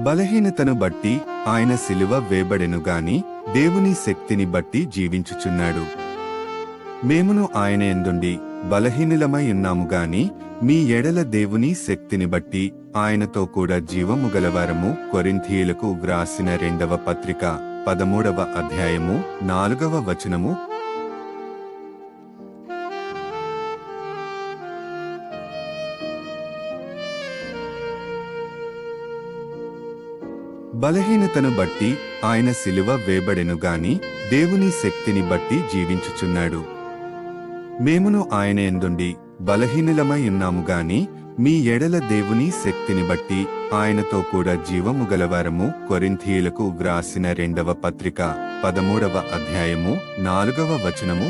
బలహీనతను బట్టి ఆయన సిలువ వేయబడెను గాని దేవుని శక్తిని బట్టి జీవించుచున్నాడు. మేమును ఆయన యందుండి బలహీనులమై ఉన్నాము గాని మీ ఎడల దేవుని శక్తిని బట్టి ఆయనతో కూడా జీవము గలవారము. కొరింథీయులకు వ్రాసిన 2వ పత్రిక 13వ అధ్యాయము 4వ వచనము. బలహీనతను బట్టి ఆయన సిలువ వేయబడెను గాని దేవుని శక్తిని బట్టి జీవించుచున్నాడు. మేమును ఆయన యందుండి బలహీనులమై ఉన్నాము గాని మీ ఎడల దేవుని శక్తిని బట్టి ఆయనతో కూడా జీవము గలవారము. కొరింథీయులకు వ్రాసిన 2వ పత్రిక 13వ అధ్యాయము 4వ వచనము.